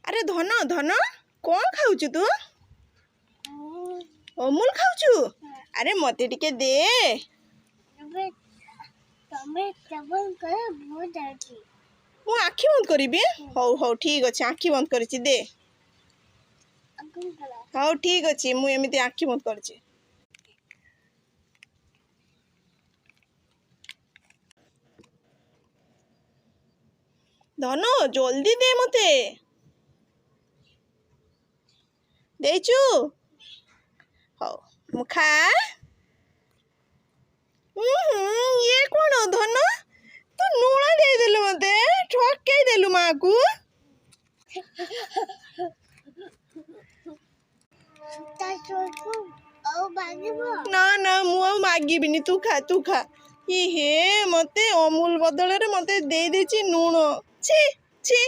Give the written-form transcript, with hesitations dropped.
ଆରେ ଧନ ଧନ କ'ଣ ଖାଉଛୁ ତୁ? ଅମୁଲ ଖାଉଛୁ? ଆରେ ମତେ ଟିକେ ଦେ। ମୁଁ ଆଖି ବନ୍ଦ କରିବି? ହଉ ହଉ ଠିକ୍ ଅଛି, ଆଖି ବନ୍ଦ କରିଛି, ଦେ। ହଉ ଠିକ୍ ଅଛି, ମୁଁ ଏମିତି ଆଖି ବନ୍ଦ କରିଛି। ଧନ ଜଲ୍ଦି ଦେ ମତେ। ଦେଇଛୁ? ହଉ ମୁଁ ଖା। ଇଏ କ'ଣ ଧନ, ତୁ ଲୁଣ ଦେଇଦେଲୁ ମତେ, ଠକେଇ ଦେଲୁ ମାକୁ। ନା ନା ମୁଁ ଆଉ ମାଗିବିନି, ତୁ ଖା ତୁ ଖା। ହେ ମତେ ଅମୁଲ ବଦଳରେ ମତେ ଦେଇ ଦେଇଛି ଲୁଣ। ଛି ଛି।